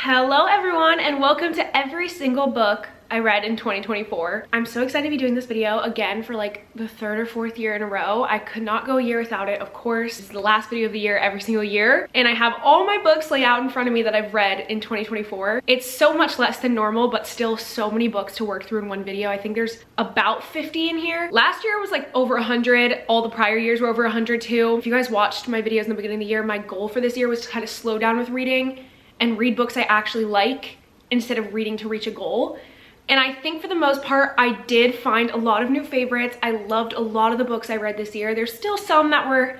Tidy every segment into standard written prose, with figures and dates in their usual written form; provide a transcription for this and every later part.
Hello everyone and welcome to every single book I read in 2024. I'm so excited to be doing this video again for like the third or fourth year in a row. I could not go a year without it, of course. This is the last video of the year every single year. And I have all my books laid out in front of me that I've read in 2024. It's so much less than normal, but still so many books to work through in one video. I think there's about 50 in here. Last year was like over 100. All the prior years were over 100 too. If you guys watched my videos in the beginning of the year, my goal for this year was to kind of slow down with reading and read books I actually like instead of reading to reach a goal. And I think for the most part, I did find a lot of new favorites. I loved a lot of the books I read this year. There's still some that were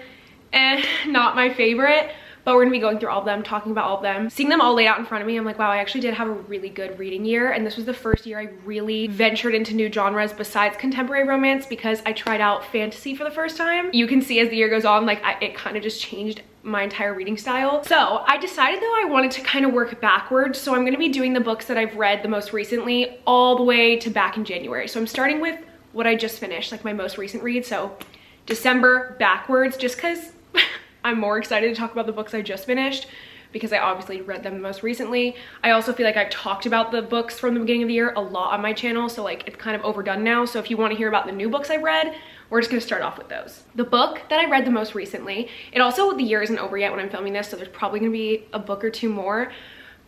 not my favorite, but we're gonna be going through all of them, talking about all of them. Seeing them all laid out in front of me, I'm like, wow, I actually did have a really good reading year. And this was the first year I really ventured into new genres besides contemporary romance because I tried out fantasy for the first time. You can see as the year goes on, like it kind of just changed my entire reading style. So I decided though I wanted to kind of work backwards. So I'm going to be doing the books that I've read the most recently all the way to back in January. So I'm starting with what I just finished, like my most recent read. So December backwards, just because I'm more excited to talk about the books I just finished because I obviously read them the most recently. I also feel like I've talked about the books from the beginning of the year a lot on my channel, so like it's kind of overdone now. So if you want to hear about the new books I've read, we're just gonna start off with those. The book that I read the most recently, the year isn't over yet when I'm filming this, so there's probably gonna be a book or two more,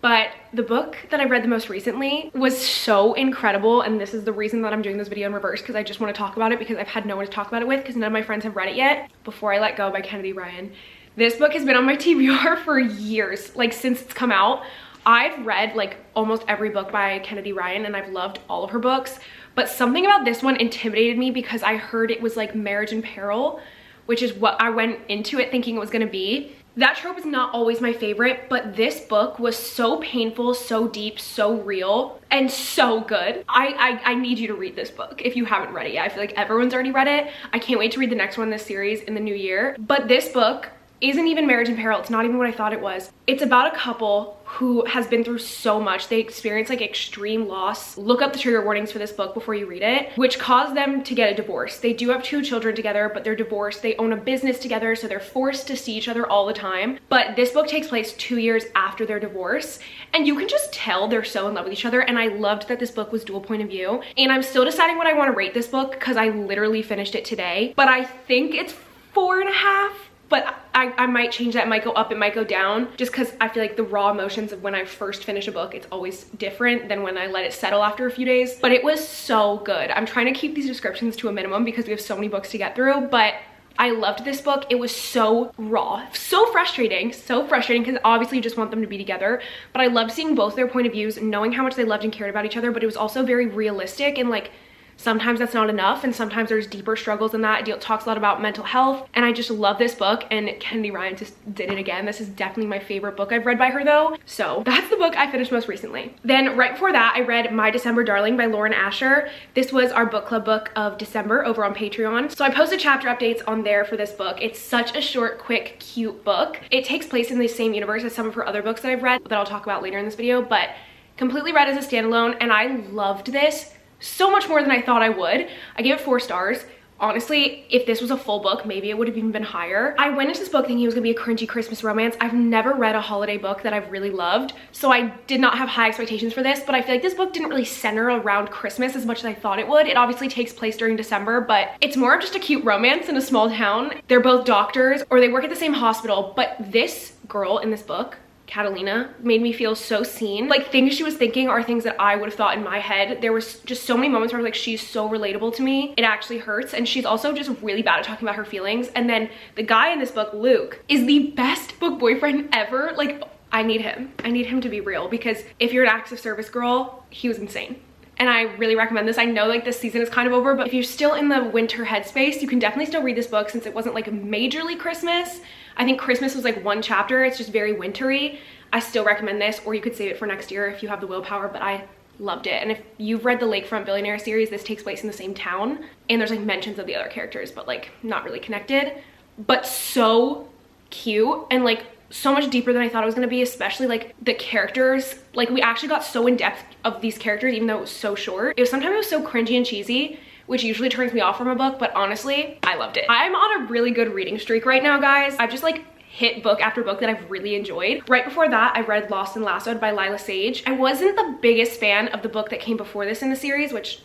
but the book that I read the most recently was so incredible, and this is the reason that I'm doing this video in reverse, because I just want to talk about it because I've had no one to talk about it with because none of my friends have read it yet. Before I Let Go by Kennedy Ryan. This book has been on my TBR for years, like since it's come out. I've read like almost every book by Kennedy Ryan and I've loved all of her books, but something about this one intimidated me because I heard it was like marriage in peril, which is what I went into it thinking it was gonna be. That trope is not always my favorite, but this book was so painful, so deep, so real, and so good. I need you to read this book if you haven't read it yet. I feel like everyone's already read it. I can't wait to read the next one in this series in the new year. But this book isn't even marriage in peril. It's not even what I thought it was. It's about a couple who has been through so much. They experience like extreme loss. Look up the trigger warnings for this book before you read it, which caused them to get a divorce. They do have 2 children together, but they're divorced. They own a business together, so they're forced to see each other all the time. But this book takes place 2 years after their divorce, and you can just tell they're so in love with each other. And I loved that this book was dual point of view. And I'm still deciding what I want to rate this book because I literally finished it today, but I think it's 4.5. But I might change that. It might go up, it might go down, just because I feel like the raw emotions of when I first finish a book, it's always different than when I let it settle after a few days. But it was so good. I'm trying to keep these descriptions to a minimum because we have so many books to get through, but I loved this book. It was so raw, so frustrating because obviously you just want them to be together. But I loved seeing both their point of views, knowing how much they loved and cared about each other, but it was also very realistic and like, sometimes that's not enough, and sometimes there's deeper struggles than that. It talks a lot about mental health, and I just love this book, and Kennedy Ryan just did it again. This is definitely my favorite book I've read by her though. So that's the book I finished most recently. Then right before that, I read My December Darling by Lauren Asher. This was our book club book of December over on Patreon. So I posted chapter updates on there for this book. It's such a short, quick, cute book. It takes place in the same universe as some of her other books that I've read that I'll talk about later in this video, but completely read as a standalone, and I loved this so much more than I thought I would. I gave it 4 stars. Honestly, if this was a full book, maybe it would have even been higher. I went into this book thinking it was gonna be a cringy Christmas romance. I've never read a holiday book that I've really loved, so I did not have high expectations for this, but I feel like this book didn't really center around Christmas as much as I thought it would. It obviously takes place during December, but it's more of just a cute romance in a small town. They're both doctors, or they work at the same hospital, but this girl in this book, Catalina, made me feel so seen. Like, things she was thinking are things that I would have thought in my head. There was just so many moments where I was like, she's so relatable to me. It actually hurts. And she's also just really bad at talking about her feelings. And then the guy in this book, Luke, is the best book boyfriend ever. Like, I need him. I need him to be real, because if you're an acts of service girl, he was insane. And I really recommend this. I know like this season is kind of over, but if you're still in the winter headspace, you can definitely still read this book since it wasn't like majorly Christmas. I think Christmas was like 1 chapter. It's just very wintry. I still recommend this, or you could save it for next year if you have the willpower, but I loved it. And if you've read the Lakefront Billionaire series, this takes place in the same town, and there's like mentions of the other characters, but like not really connected, but so cute and like so much deeper than I thought it was gonna be, especially like the characters. Like, we actually got so in depth of these characters even though it was so short. Sometimes it was so cringy and cheesy, which usually turns me off from a book, but honestly, I loved it. I'm on a really good reading streak right now, guys. I've just like hit book after book that I've really enjoyed. Right before that, I read Lost and Lassoed by Lila Sage. I wasn't the biggest fan of the book that came before this in the series, which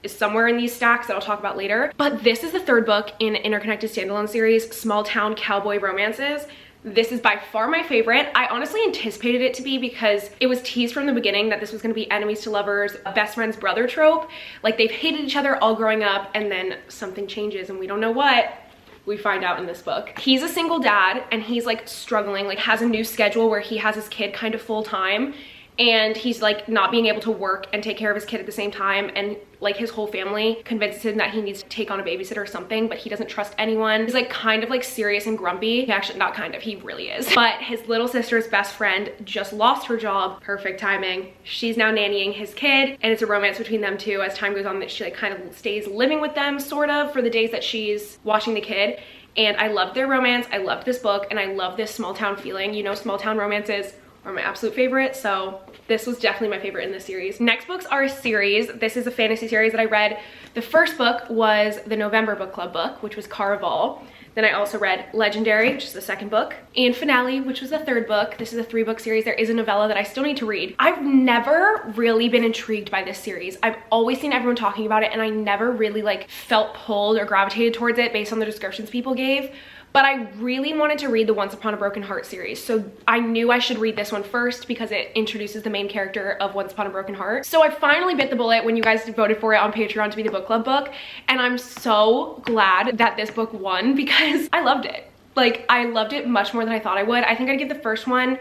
is somewhere in these stacks that I'll talk about later. But this is the third book in an interconnected standalone series, Small Town Cowboy Romances. This is by far my favorite. I honestly anticipated it to be because it was teased from the beginning that this was gonna be enemies to lovers, best friend's brother trope. Like they've hated each other all growing up and then something changes and we don't know what. We find out in this book. He's a single dad and he's like struggling, like has a new schedule where he has his kid kind of full time and he's like not being able to work and take care of his kid at the same time, and like his whole family convinces him that he needs to take on a babysitter or something, but he doesn't trust anyone. He's like kind of like serious and grumpy. Actually, not kind of, he really is. But his little sister's best friend just lost her job. Perfect timing. She's now nannying his kid and it's a romance between them two as time goes on, that she like kind of stays living with them sort of for the days that she's watching the kid. And I loved their romance. I loved this book and I love this small town feeling. You know, small town romances are my absolute favorite, so this was definitely my favorite in this series. Next books are a series. This is a fantasy series that I read. The first book was the November book club book, which was Caraval. Then I also read Legendary, which is the second book, and Finale, which was the third book. This is a 3-book series. There is a novella that I still need to read. I've never really been intrigued by this series. I've always seen everyone talking about it and I never really like felt pulled or gravitated towards it based on the descriptions people gave. But I really wanted to read the Once Upon a Broken Heart series. So I knew I should read this one first because it introduces the main character of Once Upon a Broken Heart. So I finally bit the bullet when you guys voted for it on Patreon to be the book club book. And I'm so glad that this book won because I loved it. Like, I loved it much more than I thought I would. I think I'd give the first one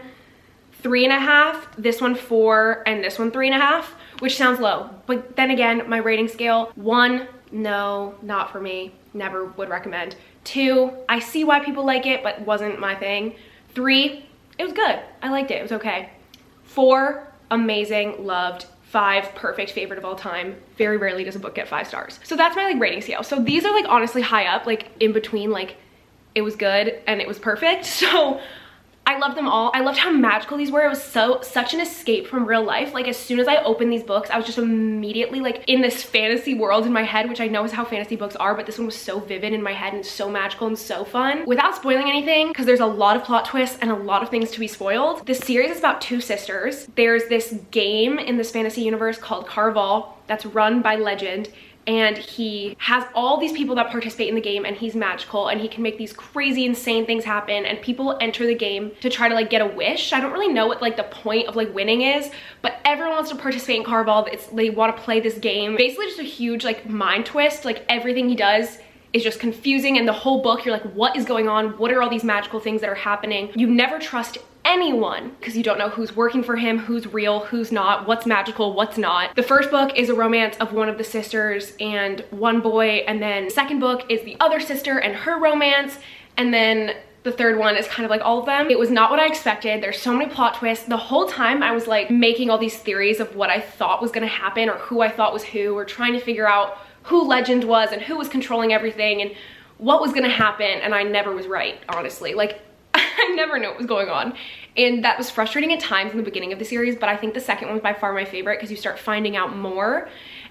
3.5, this one 4, and this one 3.5, which sounds low. But then again, my rating scale, 1, no, not for me. Never would recommend. 2, I see why people like it, but wasn't my thing. 3, it was good. I liked it. It was okay. 4, amazing, loved. 5, perfect, favorite of all time. Very rarely does a book get 5 stars. So that's my like rating scale. So these are like honestly high up, like in between, like it was good and it was perfect. So I loved them all. I loved how magical these were. It was such an escape from real life. Like as soon as I opened these books, I was just immediately like in this fantasy world in my head, which I know is how fantasy books are, but this one was so vivid in my head and so magical and so fun. Without spoiling anything, because there's a lot of plot twists and a lot of things to be spoiled, this series is about 2 sisters. There's this game in this fantasy universe called Caraval that's run by Legend, and he has all these people that participate in the game and he's magical and he can make these crazy insane things happen, and people enter the game to try to like get a wish. I don't really know what like the point of like winning is, but everyone wants to participate in Caraval. They want to play this game. Basically just a huge like mind twist. Like everything he does is just confusing, and the whole book you're like, what is going on? What are all these magical things that are happening? You never trust anyone because you don't know who's working for him, who's real, who's not, what's magical, what's not. The first book is a romance of one of the sisters and one boy, and then the second book is the other sister and her romance, and then the third one is kind of like all of them. It was not what I expected. There's so many plot twists. The whole time I was like making all these theories of what I thought was gonna happen or who I thought was who, or trying to figure out who Legend was and who was controlling everything and what was gonna happen, and I never was right, honestly. Like I never knew what was going on, and that was frustrating at times in the beginning of the series, but I think the second one was by far my favorite because you start finding out more,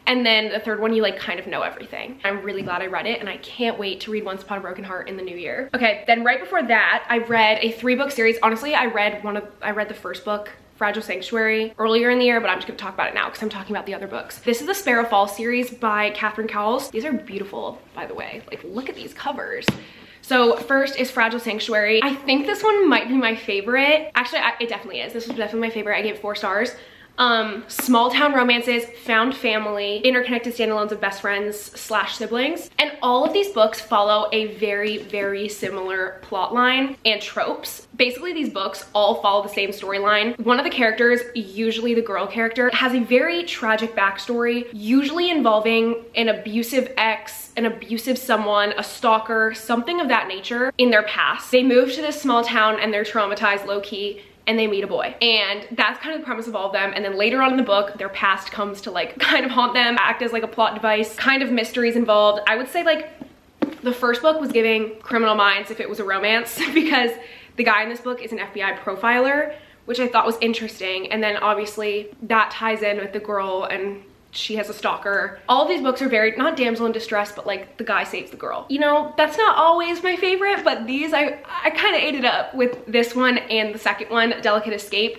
and then the third one you like kind of know everything. I'm really glad I read it and I can't wait to read Once Upon a Broken Heart in the new year. Okay, then right before that I read a 3-book series. Honestly, I read the first book, Fragile Sanctuary, earlier in the year, but I'm just gonna talk about it now because I'm talking about the other books. This is the Sparrow Falls series by Catherine Cowles. These are beautiful, by the way. Like, look at these covers. So first is Fragile Sanctuary. I think this one might be my favorite. Actually, it definitely is. This was definitely my favorite. I gave it 4 stars. Small town romances, found family, interconnected standalones of best friends / siblings. And all of these books follow a very, very similar plot line and tropes. Basically, these books all follow the same storyline. One of the characters, usually the girl character, has a very tragic backstory, usually involving an abusive ex, an abusive someone, a stalker, something of that nature in their past. They move to this small town and they're traumatized low-key, and they meet a boy, and that's kind of the premise of all of them. And then later on in the book, their past comes to like kind of haunt them, act as like a plot device, kind of mysteries involved. I would say like the first book was giving Criminal Minds if it was a romance because the guy in this book is an FBI profiler, which I thought was interesting, and then obviously that ties in with the girl and she has a stalker. All of these books are very, not damsel in distress, but like the guy saves the girl. You know, that's not always my favorite, but these, I kind of ate it up with this one and the second one, Delicate Escape.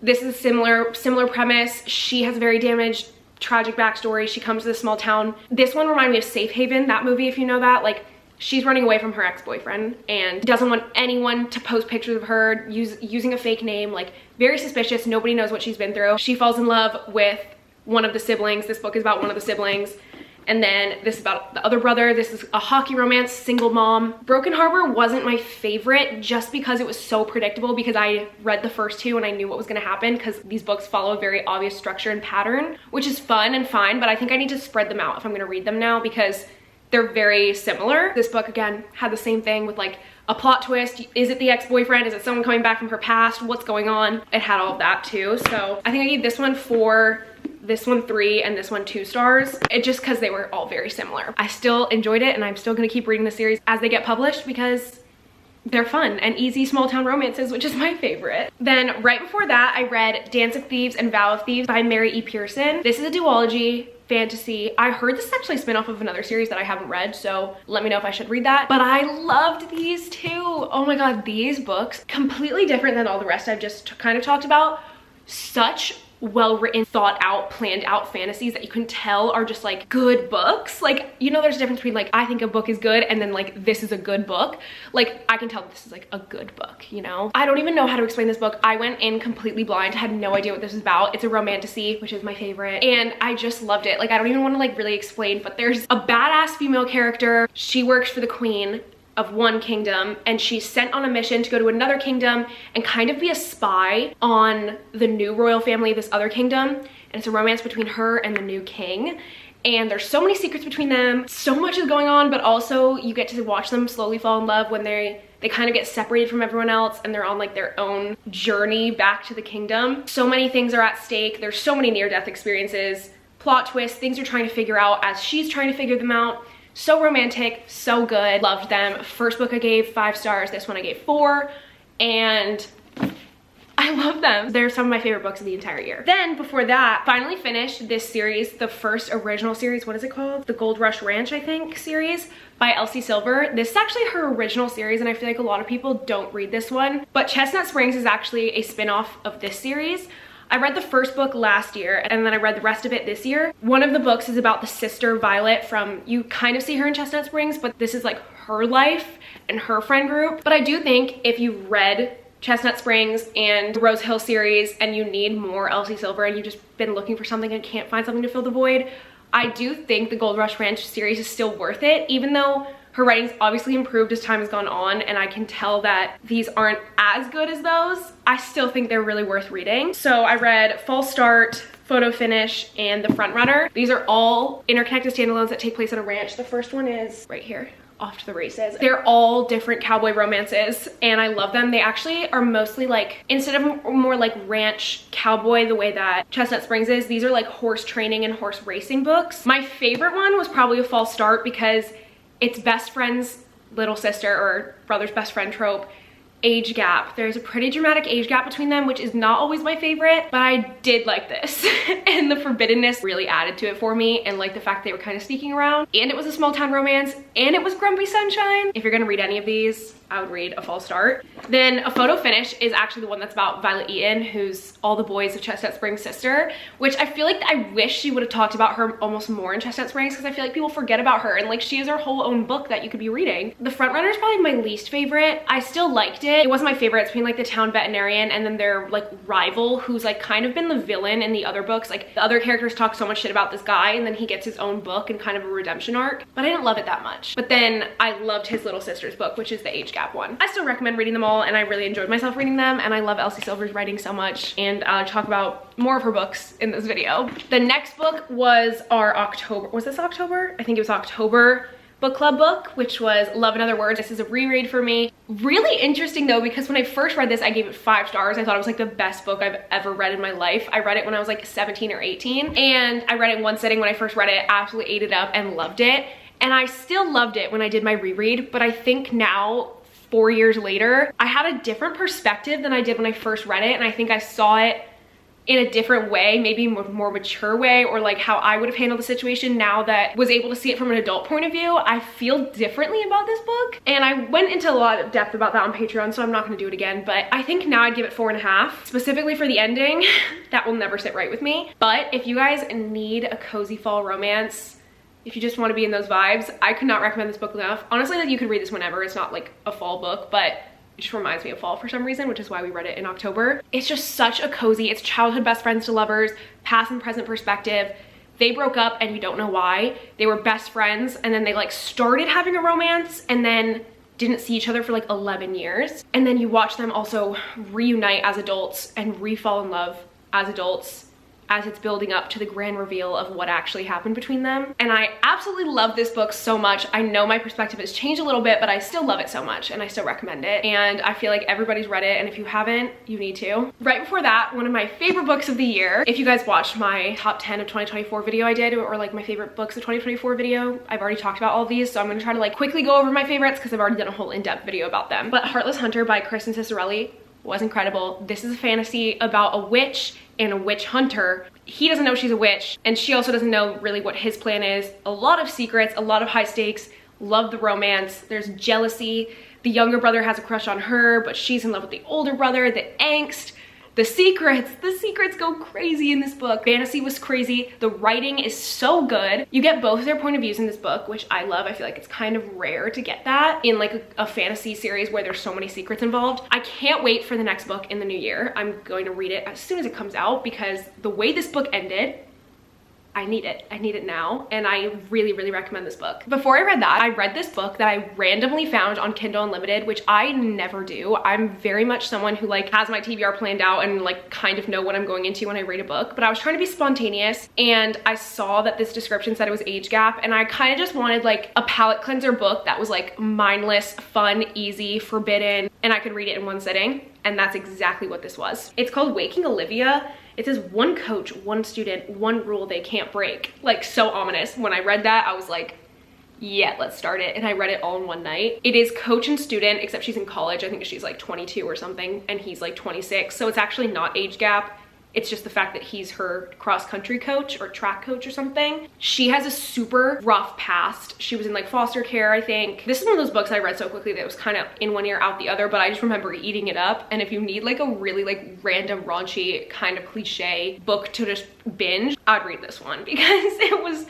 This is similar premise. She has a very damaged, tragic backstory. She comes to this small town. This one reminded me of Safe Haven, that movie, if you know that. Like, she's running away from her ex-boyfriend and doesn't want anyone to post pictures of her using a fake name, like very suspicious. Nobody knows what she's been through. She falls in love with one of the siblings. This book is about one of the siblings. And then this is about the other brother. This is a hockey romance, single mom. Broken Harbor wasn't my favorite just because it was so predictable, because I read the first two and I knew what was gonna happen, because these books follow a very obvious structure and pattern, which is fun and fine, but I think I need to spread them out if I'm gonna read them now, because they're very similar. This book, again, had the same thing with like a plot twist. Is it the ex-boyfriend? Is it someone coming back from her past? What's going on? It had all of that too. So I think I gave this one 4, this one 3, and this one 2 stars. It just because they were all very similar. I still enjoyed it, and I'm still gonna keep reading the series as they get published because they're fun and easy small town romances, which is my favorite. Then right before that, I read Dance of Thieves and Vow of Thieves by Mary E. Pearson. This is a duology fantasy. I heard this is actually a spin-off of another series that I haven't read, so let me know if I should read that. But I loved these too. Oh my god, these books, completely different than all the rest I've just kind of talked about. Such well-written, thought out, planned out fantasies that you can tell are just like good books. Like, you know, there's a difference between like, I think a book is good and then like, this is a good book. Like, I can tell this is like a good book, you know? I don't even know how to explain this book. I went in completely blind, had no idea what this was about. It's a romantasy, which is my favorite, and I just loved it. Like, I don't even want to like really explain, but there's a badass female character. She works for the queen of one kingdom, and she's sent on a mission to go to another kingdom and kind of be a spy on the new royal family of this other kingdom. And it's a romance between her and the new king. And there's so many secrets between them. So much is going on, but also you get to watch them slowly fall in love when they kind of get separated from everyone else and they're on like their own journey back to the kingdom. So many things are at stake. There's so many near-death experiences, plot twists, things you're trying to figure out as she's trying to figure them out. So romantic, so good, loved them. First book I gave 5 stars, this one I gave 4, and I love them. They're some of my favorite books of the entire year. Then before that, finally finished this series, the first original series, what is it called? The Gold Rush Ranch, I think, series by Elsie Silver. This is actually her original series, and I feel like a lot of people don't read this one, but Chestnut Springs is actually a spin-off of this series. I read the first book last year, and then I read the rest of it this year. One of the books is about the sister Violet from, you kind of see her in Chestnut Springs, but this is like her life and her friend group. But I do think if you read Chestnut Springs and the Rose Hill series and you need more Elsie Silver and you've just been looking for something and can't find something to fill the void, I do think the Gold Rush Ranch series is still worth it, even though her writing's obviously improved as time has gone on, and I can tell that these aren't as good as those. I still think they're really worth reading. So I read False Start, Photo Finish, and The Front Runner. These are all interconnected standalones that take place at a ranch. The first one is right here, Off to the Races. They're all different cowboy romances, and I love them. They actually are mostly like, instead of more like ranch cowboy the way that Chestnut Springs is, these are like horse training and horse racing books. My favorite one was probably A False Start because it's best friend's little sister or brother's best friend trope age gap. There's a pretty dramatic age gap between them, which is not always my favorite, but I did like this. And the forbiddenness really added to it for me, and like the fact they were kind of sneaking around, and it was a small town romance, and it was Grumpy Sunshine. If you're gonna read any of these, I would read A False Start. Then A Photo Finish is actually the one that's about Violet Eaton, who's all the boys of Chestnut Springs' sister, which I feel like I wish she would have talked about her almost more in Chestnut Springs, because I feel like people forget about her, and like she is her whole own book that you could be reading. The Front Runner is probably my least favorite. I still liked it. It wasn't my favorite. It's between like the town veterinarian and then their like rival, who's like kind of been the villain in the other books. Like the other characters talk so much shit about this guy, and then he gets his own book and kind of a redemption arc, but I didn't love it that much. But then I loved his little sister's book, which is the age gap one. I still recommend reading them all, and I really enjoyed myself reading them, and I love Elsie Silver's writing so much, and I'll talk about more of her books in this video. The next book was our October, was this October? I think it was October book club book, which was Love in Other Words. This is a reread for me. Really interesting though, because when I first read this, I gave it 5 stars. I thought it was like the best book I've ever read in my life. I read it when I was like 17 or 18, and I read it in one sitting when I first read it, absolutely ate it up and loved it. And I still loved it when I did my reread, but I think now, 4 years later, I had a different perspective than I did when I first read it, and I think I saw it in a different way, maybe more mature way, or like how I would have handled the situation now that was able to see it from an adult point of view. I feel differently about this book, and I went into a lot of depth about that on Patreon, so I'm not gonna do it again, but I think now I'd give it 4.5, specifically for the ending. That will never sit right with me. But if you guys need a cozy fall romance, if you just want to be in those vibes, I could not recommend this book enough. Honestly, like, you could read this whenever. It's not like a fall book, but it just reminds me of fall for some reason, which is why we read it in October. It's just such a cozy, it's childhood best friends to lovers, past and present perspective. They broke up and you don't know why. They were best friends, and then they like started having a romance and then didn't see each other for like 11 years. And then you watch them also reunite as adults and re-fall in love as adults as it's building up to the grand reveal of what actually happened between them. And I absolutely love this book so much. I know my perspective has changed a little bit, but I still love it so much and I still recommend it. And I feel like everybody's read it, and if you haven't, you need to. Right before that, one of my favorite books of the year, if you guys watched my top 10 of 2024 video I did, or like my favorite books of 2024 video, I've already talked about all of these, so I'm gonna try to like quickly go over my favorites because I've already done a whole in-depth video about them. But Heartless Hunter by Kristen Cicerelli was incredible. This is a fantasy about a witch and a witch hunter. He doesn't know she's a witch, and she also doesn't know really what his plan is. A lot of secrets, a lot of high stakes. Love the romance. There's jealousy. The younger brother has a crush on her, but she's in love with the older brother. The angst, the secrets go crazy in this book. Fantasy was crazy. The writing is so good. You get both of their point of views in this book, which I love. I feel like it's kind of rare to get that in like a fantasy series where there's so many secrets involved. I can't wait for the next book in the new year. I'm going to read it as soon as it comes out because the way this book ended, I need it. I need it now, and I really, really recommend this book. Before I read that, I read this book that I randomly found on Kindle Unlimited, which I never do. I'm very much someone who like has my TBR planned out and like kind of know what I'm going into when I read a book, but I was trying to be spontaneous, and I saw that this description said it was age gap, and I kind of just wanted like a palate cleanser book that was like mindless, fun, easy, forbidden, and I could read it in one sitting, and that's exactly what this was. It's called Waking Olivia. It says one coach, one student, one rule they can't break. Like, so ominous. When I read that, I was like, yeah, let's start it. And I read it all in one night. It is coach and student, except she's in college. I think she's like 22 or something, and he's like 26. So it's actually not age gap. It's just the fact that he's her cross-country coach or track coach or something. She has a super rough past. She was in like foster care, I think. This is one of those books I read so quickly that it was kind of in one ear, out the other, but I just remember eating it up. And if you need like a really like random, raunchy, kind of cliche book to just binge, I'd read this one because it was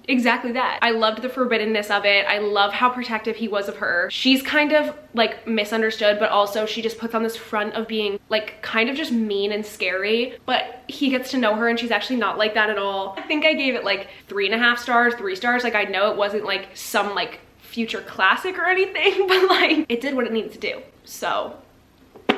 exactly that. I loved the forbiddenness of it. I love how protective he was of her. She's kind of like misunderstood, but also she just puts on this front of being like kind of just mean and scary, but he gets to know her and she's actually not like that at all. I think I gave it like 3.5 stars, 3 stars. Like, I know it wasn't like some like future classic or anything, but like it did what it needed to do. So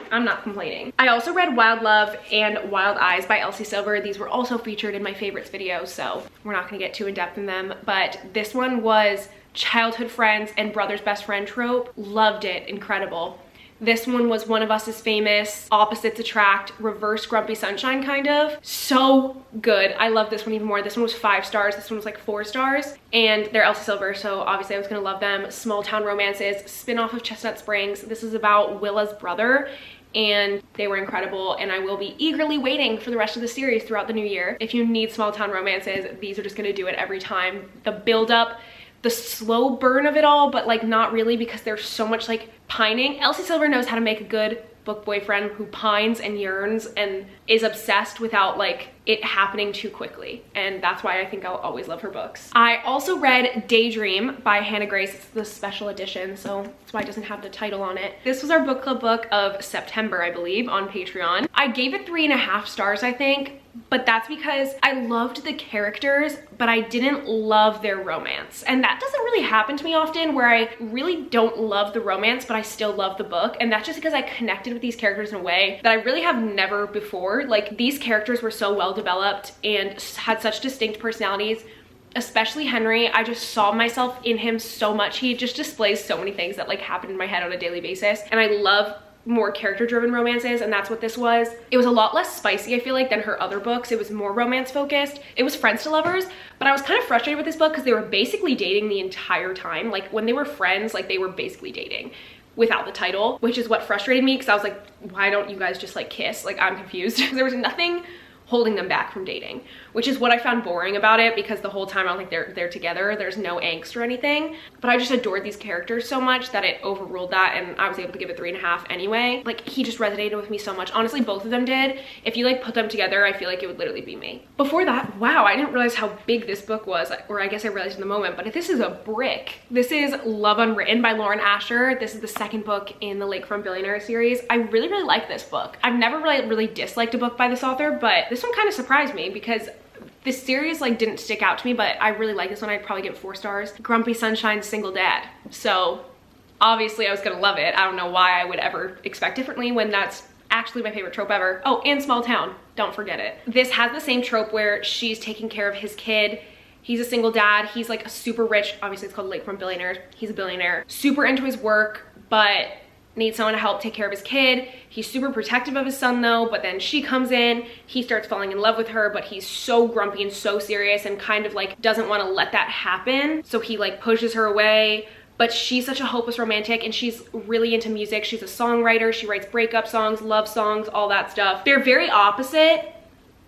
I'm not complaining. I also read Wild Love and Wild Eyes by Elsie Silver. These were also featured in my favorites video, so we're not gonna get too in depth in them, but this one was childhood friends and brother's best friend trope. Loved it, incredible. This one was One of Us is Famous, opposites attract, reverse Grumpy Sunshine kind of. So good. I love this one even more. This one was 5 stars. This one was like 4 stars. And they're Elsie Silver, so obviously I was gonna love them. Small town romances, spin-off of Chestnut Springs. This is about Willa's brother, and they were incredible, and I will be eagerly waiting for the rest of the series throughout the new year. If you need small town romances, these are just gonna do it every time. The build up, the slow burn of it all, but like not really, because there's so much like pining. Elsie Silver knows how to make a good book boyfriend who pines and yearns and is obsessed without like it happening too quickly, and that's why I think I'll always love her books. I also read Daydream by Hannah Grace. It's the special edition, so that's why it doesn't have the title on it. This was our book club book of September, I believe, on Patreon. I gave it 3.5 stars, I think, but that's because I loved the characters, but I didn't love their romance. And that doesn't really happen to me often, where I really don't love the romance, but I still love the book. And that's just because I connected with these characters in a way that I really have never before. Like, these characters were so well developed and had such distinct personalities, especially Henry. I just saw myself in him so much. He just displays so many things that like happen in my head on a daily basis. And I love more character-driven romances, and that's what this was. It was a lot less spicy, I feel like, than her other books. It was more romance-focused. It was friends to lovers, but I was kind of frustrated with this book because they were basically dating the entire time. Like, when they were friends, like, they were basically dating without the title, which is what frustrated me, because I was like, why don't you guys just like kiss? Like, I'm confused. There was nothing holding them back from dating, which is what I found boring about it, because the whole time I'm like, they're together, there's no angst or anything. But I just adored these characters so much that it overruled that, and I was able to give it 3.5 anyway. Like, he just resonated with me so much. Honestly, both of them did. If you like put them together, I feel like it would literally be me. Before that, wow, I didn't realize how big this book was, or I guess I realized in the moment, but this is a brick. This is Love Unwritten by Lauren Asher. This is the second book in the Lakefront Billionaire series. I really like this book. I've never really disliked a book by this author, but this one kind of surprised me because this series like didn't stick out to me, but I really like this one. I'd probably give it 4 stars. Grumpy Sunshine Single Dad. So obviously I was gonna love it. I don't know why I would ever expect differently when that's actually my favorite trope ever. Oh, and Small Town, don't forget it. This has the same trope where she's taking care of his kid. He's a single dad. He's like a super rich, obviously it's called Lakefront Billionaire. He's a billionaire, super into his work, but needs someone to help take care of his kid. He's super protective of his son though, but then she comes in, he starts falling in love with her, but he's so grumpy and so serious and kind of like doesn't want to let that happen. So he like pushes her away, but she's such a hopeless romantic and she's really into music. She's a songwriter. She writes breakup songs, love songs, all that stuff. They're very opposite,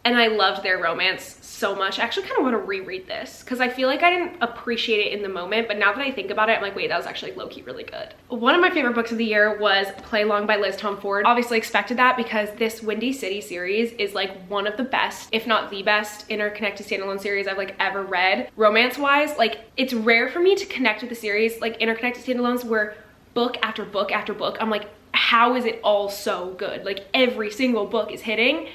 and I loved their romance so much. I actually kind of want to reread this because I feel like I didn't appreciate it in the moment, but now that I think about it, I'm like, wait, that was actually low-key really good. One of my favorite books of the year was Playong by Liz Tomforde. Obviously expected that because this Windy City series is like one of the best, if not the best, interconnected standalone series I've like ever read. Romance-wise, like it's rare for me to connect with the series like interconnected standalones where book after book after book, I'm like, how is it all so good? Like every single book is hitting.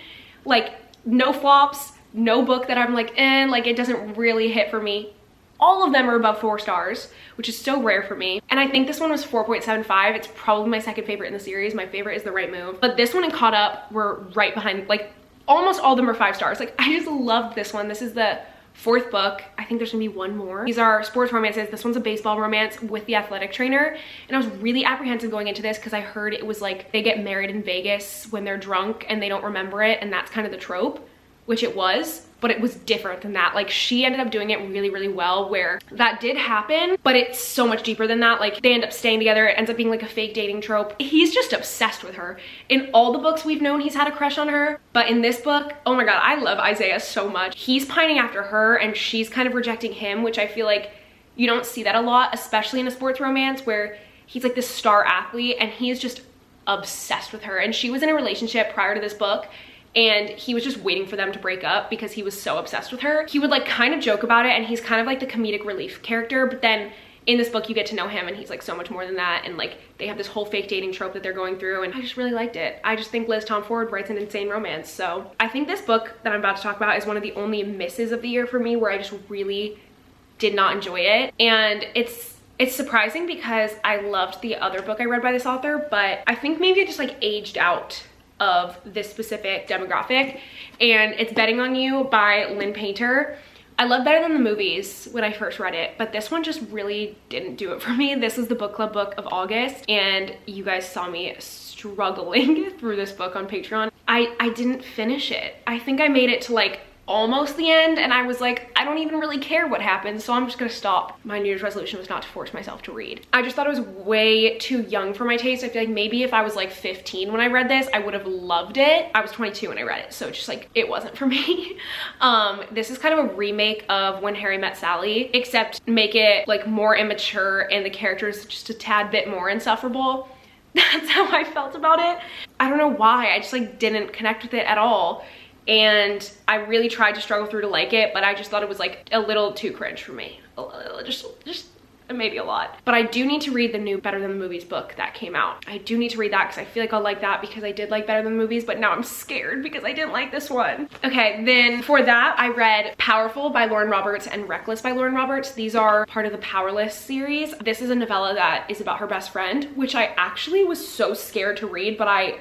Like no flops, no book that I'm like, like it doesn't really hit for me. All of them are above 4 stars, which is so rare for me. And I think this one was 4.75. It's probably my second favorite in the series. My favorite is The Right Move. But this one and Caught Up were right behind, like almost all of them are 5 stars. Like I just loved this one. This is the 4th book. I think there's gonna be one more. These are sports romances. This one's a baseball romance with the athletic trainer. And I was really apprehensive going into this because I heard it was like they get married in Vegas when they're drunk and they don't remember it. And that's kind of the trope, which it was, but it was different than that. Like she ended up doing it really well where that did happen, but it's so much deeper than that. Like they end up staying together. It ends up being like a fake dating trope. He's just obsessed with her. In all the books we've known, he's had a crush on her. But in this book, oh my God, I love Isaiah so much. He's pining after her and she's kind of rejecting him, which I feel like you don't see that a lot, especially in a sports romance where he's like this star athlete and he's just obsessed with her. And she was in a relationship prior to this book, and he was just waiting for them to break up because he was so obsessed with her. He would like kind of joke about it, and he's kind of like the comedic relief character, but then in this book you get to know him and he's like so much more than that, and like they have this whole fake dating trope that they're going through, and I just really liked it. I just think Liz Tomforde writes an insane romance. So I think this book that I'm about to talk about is one of the only misses of the year for me where I just really did not enjoy it. And it's surprising because I loved the other book I read by this author, but I think maybe it just like aged out of this specific demographic. And it's Betting on You by Lynn Painter. I love Better Than the Movies when I first read it, but this one just really didn't do it for me. This is the book club book of August, and you guys saw me struggling through this book on Patreon. I didn't finish it. I think I made it to like almost the end, and I was like, I don't even really care what happens, so I'm just gonna stop. My New Year's resolution was not to force myself to read. I just thought it was way too young for my taste. I feel like maybe if I was like 15 when I read this, I would have loved it. I was 22 when I read it, so just like, it wasn't for me. This is kind of a remake of When Harry Met Sally, except make it like more immature and the characters just a tad bit more insufferable. That's how I felt about it. I don't know why, I just like didn't connect with it at all. And I really tried to struggle through to like it, but I just thought it was like a little too cringe for me. Just maybe a lot. But I do need to read the new Better Than the Movies book that came out. I do need to read that because I feel like I'll like that because I did like Better Than the Movies, but now I'm scared because I didn't like this one. Okay, then for that, I read Powerful by Lauren Roberts and Reckless by Lauren Roberts. These are part of the Powerless series. This is a novella that is about her best friend, which I actually was so scared to read, but I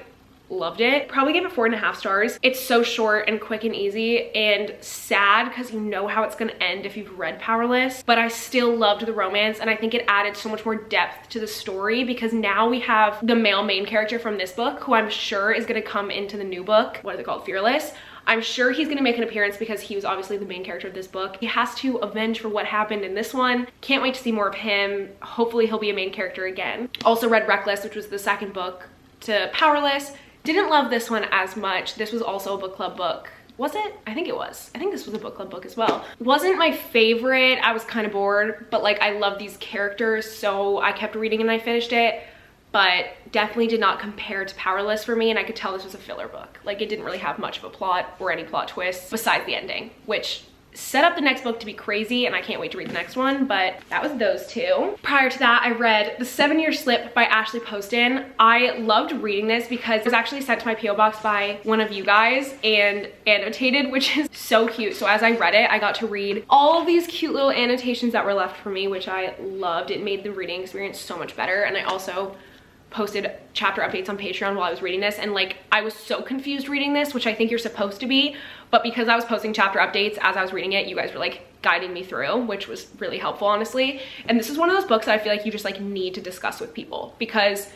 loved it. Probably gave it 4.5 stars. It's so short and quick and easy and sad because you know how it's gonna end if you've read Powerless, but I still loved the romance, and I think it added so much more depth to the story because now we have the male main character from this book who I'm sure is gonna come into the new book. What is it called? Fearless. I'm sure he's gonna make an appearance because he was obviously the main character of this book. He has to avenge for what happened in this one. Can't wait to see more of him. Hopefully he'll be a main character again. Also read Reckless, which was the second book to Powerless. Didn't love this one as much. This was also a book club book Was it? I think it was. I think this was a book club book as well. Wasn't my favorite. I was kind of bored, but like I love these characters, so I kept reading and I finished it. But definitely did not compare to Powerless for me, and I could tell this was a filler book. Like it didn't really have much of a plot or any plot twists besides the ending, which set up the next book to be crazy, and I can't wait to read the next one. But that was those two. Prior to that, I read The 7-Year Slip by Ashley Poston. I loved reading this because it was actually sent to my PO box by one of you guys and annotated, which is so cute. So as I read it, I got to read all of these cute little annotations that were left for me, which I loved. It made the reading experience so much better. And I also posted chapter updates on Patreon while I was reading this, and like I was so confused reading this, which I think you're supposed to be, but because I was posting chapter updates as I was reading it, you guys were like guiding me through, which was really helpful, honestly. And this is one of those books that I feel like you just like need to discuss with people, because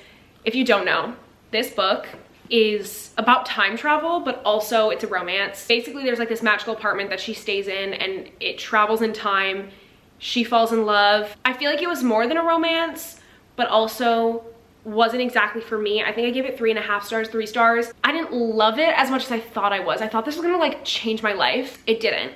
if you don't know, this book is about time travel, but also it's a romance. Basically there's like this magical apartment that she stays in, and it travels in time. She falls in love. I feel like it was more than a romance, but also wasn't exactly for me. I think I gave it 3.5 stars, 3 stars. I didn't love it as much as I thought I was. I thought this was gonna like change my life. It didn't.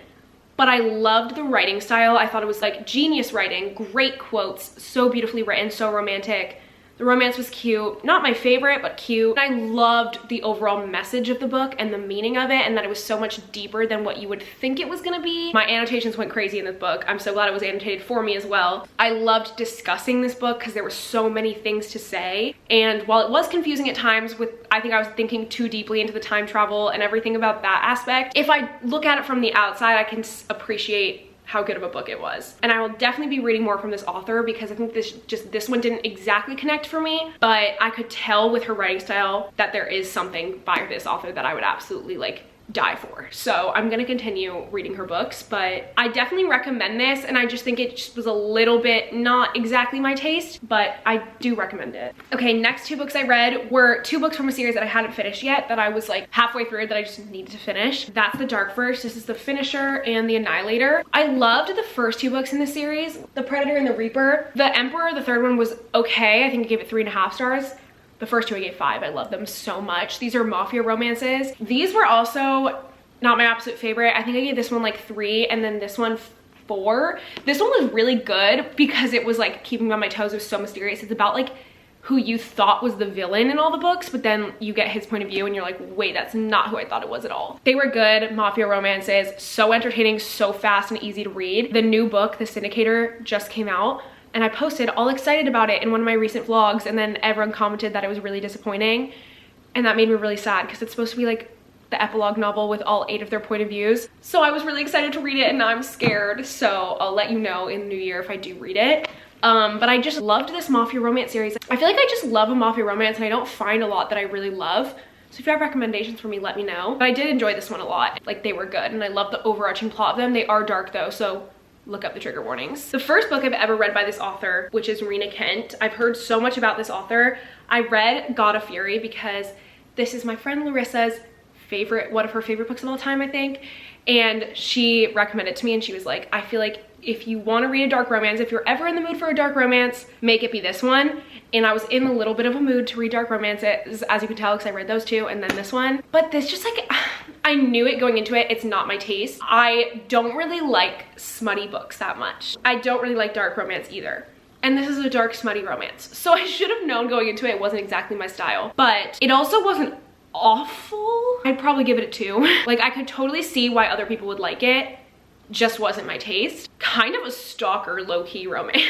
But I loved the writing style. I thought it was like genius writing, great quotes, so beautifully written, so romantic. The romance was cute. Not my favorite, but cute. I loved the overall message of the book and the meaning of it, and that it was so much deeper than what you would think it was gonna be. My annotations went crazy in this book. I'm so glad it was annotated for me as well. I loved discussing this book because there were so many things to say. And while it was confusing at times with, I think I was thinking too deeply into the time travel and everything about that aspect, if I look at it from the outside, I can appreciate how good of a book it was. And I will definitely be reading more from this author, because I think this one didn't exactly connect for me, but I could tell with her writing style that there is something by this author that I would absolutely like die for. So I'm gonna continue reading her books, but I definitely recommend this, and I just think it just was a little bit not exactly my taste, but I do recommend it. Okay, next 2 books I read were 2 books from a series that I hadn't finished yet, that I was like halfway through, that I just needed to finish. That's The Dark Verse. This is The Finisher and The Annihilator. I loved the first 2 books in the series, The Predator and The Reaper. The Emperor, the third one, was okay. I think I gave it 3.5 stars. The first 2 I gave 5. I love them so much. These are mafia romances. These were also not my absolute favorite. I think I gave this one like 3, and then this one 4. This one was really good because it was like keeping me on my toes. It was so mysterious. It's about like who you thought was the villain in all the books, but then you get his point of view and you're like, wait, that's not who I thought it was at all. They were good mafia romances, so entertaining, so fast and easy to read. The new book, The Syndicator, just came out, and I posted all excited about it in one of my recent vlogs, and then everyone commented that it was really disappointing, and that made me really sad because it's supposed to be like the epilogue novel with all 8 of their point of views. So I was really excited to read it, and now I'm scared, so I'll let you know in the new year if I do read it. But I just loved this mafia romance series. I feel like I just love a mafia romance, and I don't find a lot that I really love. So if you have recommendations for me, let me know. But I did enjoy this one a lot. Like, they were good, and I love the overarching plot of them. They are dark though, so look up the trigger warnings. The first book I've ever read by this author, which is Rena Kent. I've heard so much about this author. I read God of Fury because this is my friend Larissa's favorite, one of her favorite books of all time, I think. And she recommended it to me, and she was like, I feel like if you want to read a dark romance, if you're ever in the mood for a dark romance, make it be this one. And I was in a little bit of a mood to read dark romances, as you can tell, because I read those 2 and then this one. But this just like, I knew it going into it, it's not my taste. I don't really like smutty books that much. I don't really like dark romance either. And this is a dark, smutty romance. So I should have known going into it, it wasn't exactly my style. But it also wasn't awful. I'd probably give it a 2. Like, I could totally see why other people would like it. Just wasn't my taste. Kind of a stalker low-key romance.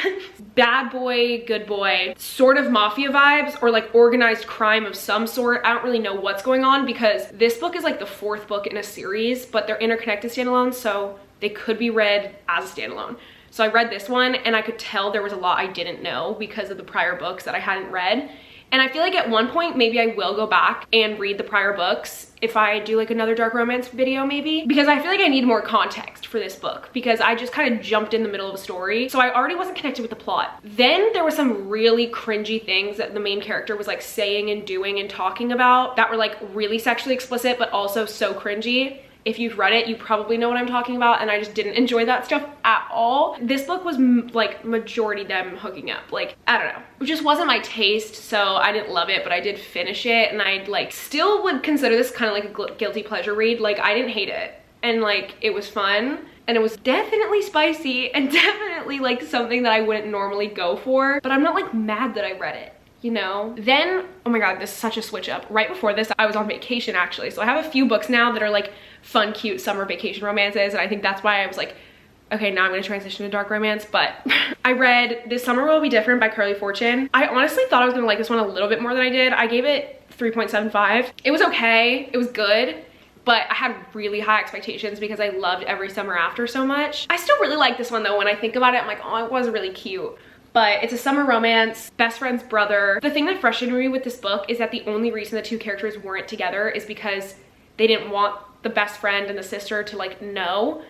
Bad boy, good boy, sort of mafia vibes, or like organized crime of some sort. I don't really know what's going on, because this book is like the 4th book in a series, but they're interconnected standalones, so they could be read as a standalone. So I read this one, and I could tell there was a lot I didn't know because of the prior books that I hadn't read. And I feel like at one point, maybe I will go back and read the prior books if I do like another dark romance video maybe, because I feel like I need more context for this book, because I just kind of jumped in the middle of a story. So I already wasn't connected with the plot. Then there were some really cringy things that the main character was like saying and doing and talking about that were like really sexually explicit, but also so cringy. If you've read it, you probably know what I'm talking about, and I just didn't enjoy that stuff at all. This book was like majority them hooking up. Like, I don't know. It just wasn't my taste, so I didn't love it, but I did finish it, and I like still would consider this kind of like a guilty pleasure read. Like, I didn't hate it, and like it was fun. And it was definitely spicy and definitely like something that I wouldn't normally go for, but I'm not like mad that I read it, you know? Then, oh my God, this is such a switch up. Right before this, I was on vacation actually. So I have a few books now that are like fun, cute summer vacation romances. And I think that's why I was like, okay, now I'm gonna transition to dark romance. But I read This Summer Will Be Different by Carly Fortune. I honestly thought I was gonna like this one a little bit more than I did. I gave it 3.75. It was okay, it was good. But I had really high expectations because I loved Every Summer After so much. I still really like this one though. When I think about it, I'm like, oh, it was really cute. But it's a summer romance, best friend's brother. The thing that frustrated me with this book is that the only reason the two characters weren't together is because they didn't want the best friend and the sister to like know,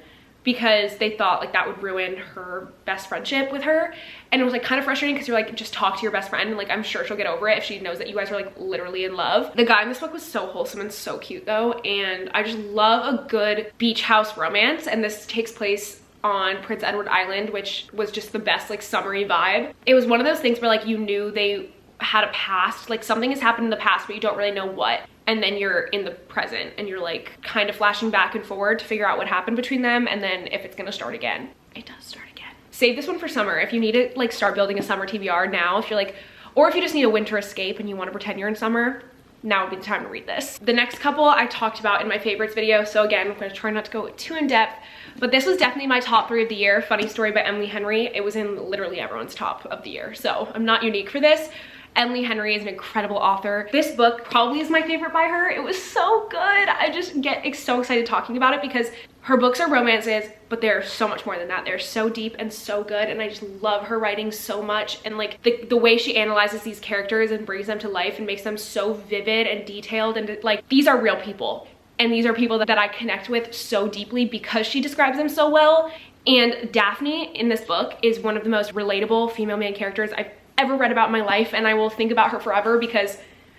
because they thought like that would ruin her best friendship with her. And it was like kind of frustrating because you're like, just talk to your best friend and like I'm sure she'll get over it if she knows that you guys are like literally in love. The guy in this book was so wholesome and so cute though, and I just love a good beach house romance, and this takes place on Prince Edward Island, which was just the best like summery vibe. It was one of those things where like you knew they had a past, like something has happened in the past but you don't really know what, and then you're in the present and you're like kind of flashing back and forward to figure out what happened between them, and then if it's gonna start again. It does start again. Save this one for summer if you need to like start building a summer TBR now, if you're like, or if you just need a winter escape and you want to pretend you're in summer, now would be the time to read this. The next couple I talked about in my favorites video, so again, I'm gonna try not to go too in depth, but this was definitely my top 3 of the year. Funny Story by Emily Henry. It was in literally everyone's top of the year, so I'm not unique for this. Emily Henry is an incredible author. This book probably is my favorite by her. It was so good. I just get so excited talking about it because her books are romances, but they're so much more than that. They're so deep and so good, and I just love her writing so much. And like the way she analyzes these characters and brings them to life and makes them so vivid and detailed, and like these are real people. And these are people that I connect with so deeply because she describes them so well. And Daphne in this book is one of the most relatable female main characters I've ever read about in my life, and I will think about her forever because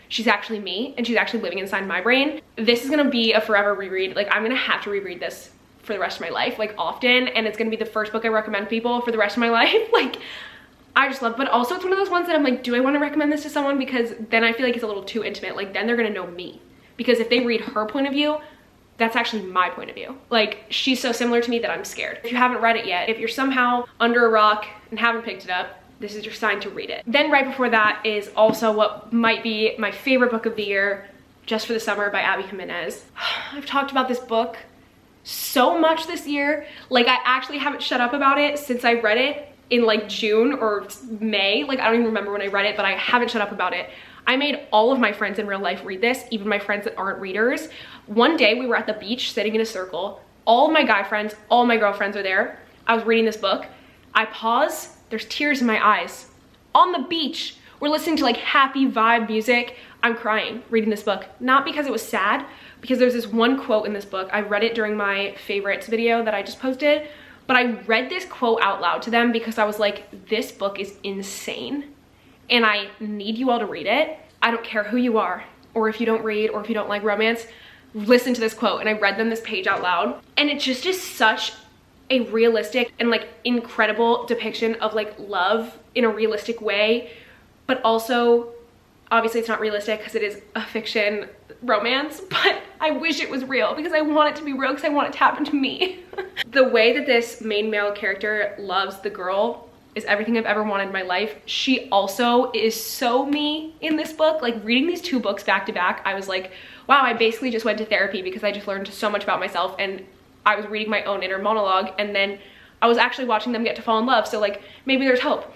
she's actually me and she's actually living inside my brain. This is gonna be a forever reread. Like, I'm gonna have to reread this for the rest of my life, like often, and it's gonna be the first book I recommend people for the rest of my life. Like, I just love, but also it's one of those ones that I'm like, do I want to recommend this to someone? Because then I feel like it's a little too intimate. Like, then they're gonna know me, because if they read her point of view, that's actually my point of view. Like, she's so similar to me that I'm scared. If you haven't read it yet, if you're somehow under a rock and haven't picked it up, this is your sign to read it. Then right before that is also what might be my favorite book of the year, Just for the Summer by Abby Jimenez. I've talked about this book so much this year. Like, I actually haven't shut up about it since I read it in like June or May. Like, I don't even remember when I read it, but I haven't shut up about it. I made all of my friends in real life read this, even my friends that aren't readers. One day we were at the beach sitting in a circle. All of my guy friends, all my girlfriends are there. I was reading this book. I pause. There's tears in my eyes. On the beach, we're listening to like happy vibe music. I'm crying reading this book. Not because it was sad, because there's this one quote in this book. I read it during my favorites video that I just posted, but I read this quote out loud to them because I was like, this book is insane and I need you all to read it. I don't care who you are, or if you don't read, or if you don't like romance, listen to this quote. And I read them this page out loud, and it just is such a realistic and like incredible depiction of like love in a realistic way, but also obviously it's not realistic because it is a fiction romance, but I wish it was real because I want it to be real, because I want it to happen to me. The way that this main male character loves the girl is everything I've ever wanted in my life. She also is so me in this book. Like, reading these 2 books back to back, I was like, wow, I basically just went to therapy because I just learned so much about myself, and I was reading my own inner monologue, and then I was actually watching them get to fall in love. So like, maybe there's hope.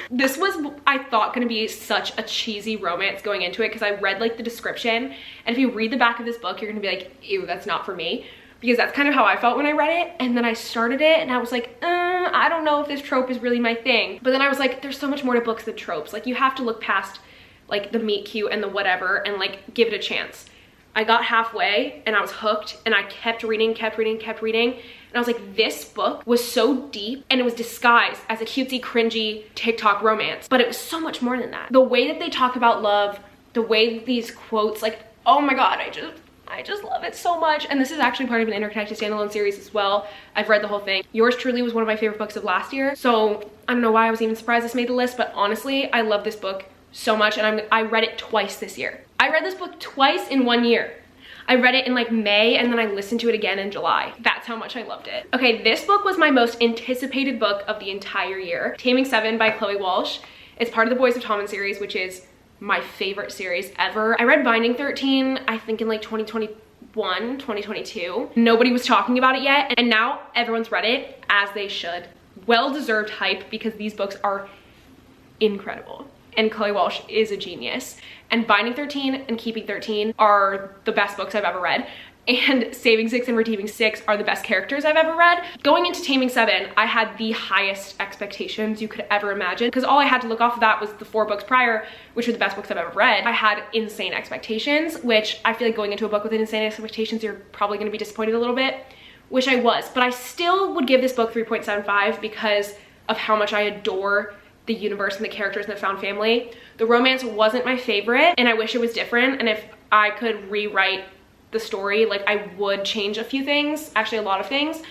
This was, I thought, gonna be such a cheesy romance going into it, because I read like the description, and if you read the back of this book, you're gonna be like, ew, that's not for me. Because that's kind of how I felt when I read it. And then I started it and I was like, I don't know if this trope is really my thing. But then I was like, there's so much more to books than tropes. Like, you have to look past like the meet cute and the whatever and like give it a chance. I got halfway and I was hooked, and I kept reading. And I was like, this book was so deep, and it was disguised as a cutesy, cringy TikTok romance, but it was so much more than that. The way that they talk about love, the way these quotes, like, oh my God, I just love it so much. And this is actually part of an interconnected standalone series as well. I've read the whole thing. Yours Truly was one of my favorite books of last year. So I don't know why I was even surprised this made the list, but honestly, I love this book so much. And I read it twice this year. I read this book twice in 1 year. I read it in like May and then I listened to it again in July. That's how much I loved it. Okay, this book was my most anticipated book of the entire year. Taming VII by Chloe Walsh. It's part of the Boys of Tommen series, which is my favorite series ever. I read Binding 13, I think in like 2021, 2022. Nobody was talking about it yet, and now everyone's read it, as they should. Well-deserved hype because these books are incredible. And Chloe Walsh is a genius. And Binding 13 and Keeping 13 are the best books I've ever read. And Saving 6 and Redeeming 6 are the best characters I've ever read. Going into Taming VII, I had the highest expectations you could ever imagine because all I had to look off of that was the 4 books prior, which were the best books I've ever read. I had insane expectations, which I feel like going into a book with insane expectations, you're probably gonna be disappointed a little bit, which I was. But I still would give this book 3.75 because of how much I adore the universe and the characters and the found family. The romance wasn't my favorite and I wish it was different. And if I could rewrite the story, like I would change a few things, actually a lot of things.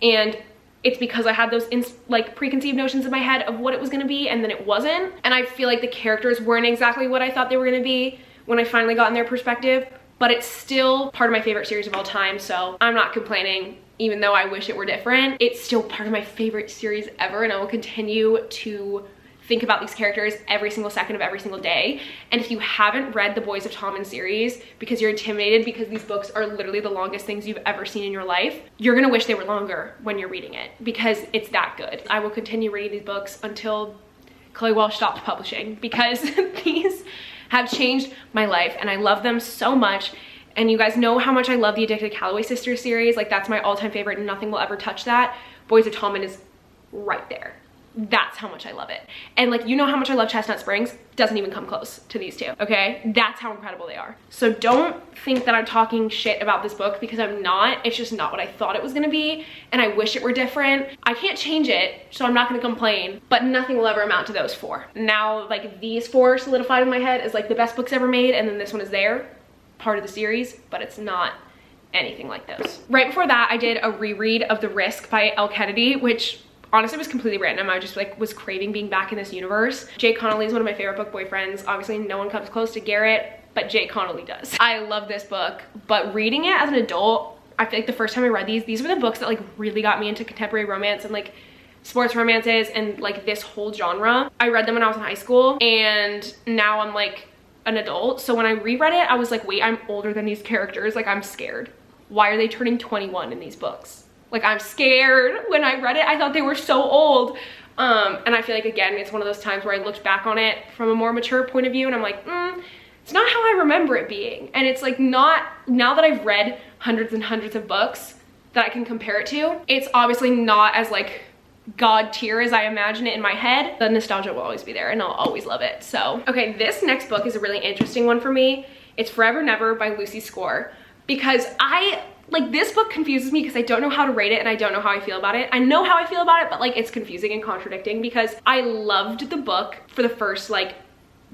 And it's because I had those like preconceived notions in my head of what it was gonna be and then it wasn't. And I feel like the characters weren't exactly what I thought they were gonna be when I finally got in their perspective, but it's still part of my favorite series of all time. So I'm not complaining, even though I wish it were different. It's still part of my favorite series ever and I will continue to think about these characters every single second of every single day. And if you haven't read the Boys of Tommen series because you're intimidated because these books are literally the longest things you've ever seen in your life, you're gonna wish they were longer when you're reading it because it's that good. I will continue reading these books until Chloe Walsh stopped publishing because these have changed my life and I love them so much. And you guys know how much I love the Addicted Calloway Sisters series. Like that's my all-time favorite and nothing will ever touch that. Boys of Tommen is right there. That's how much I love it. And like, you know how much I love Chestnut Springs? Doesn't even come close to these two, okay? That's how incredible they are. So don't think that I'm talking shit about this book because I'm not. It's just not what I thought it was gonna be and I wish it were different. I can't change it, so I'm not gonna complain, but nothing will ever amount to those 4. Now, like these 4 solidified in my head as like the best books ever made and then this one is there, part of the series, but it's not anything like those. Right before that, I did a reread of The Risk by Elle Kennedy, which honestly was completely random. I just like was craving being back in this universe. Jake Connolly is one of my favorite book boyfriends. Obviously no one comes close to Garrett, but Jake Connolly does. I love this book, but reading it as an adult, I feel like the first time I read these were the books that like really got me into contemporary romance and like sports romances and like this whole genre. I read them when I was in high school and now I'm like an adult. So when I reread it, I was like, wait, I'm older than these characters. Like I'm scared. Why are they turning 21 in these books? Like I'm scared. When I read it, I thought they were so old. And I feel like, again, it's one of those times where I looked back on it from a more mature point of view and I'm like, it's not how I remember it being. And it's like not, now that I've read hundreds and hundreds of books that I can compare it to, it's obviously not as like God tier as I imagine it in my head. The nostalgia will always be there and I'll always love it. So, okay, this next book is a really interesting one for me. It's Forever Never by Lucy Score because like this book confuses me because I don't know how to rate it and I don't know how I feel about it. I know how I feel about it, but like it's confusing and contradicting because I loved the book for the first like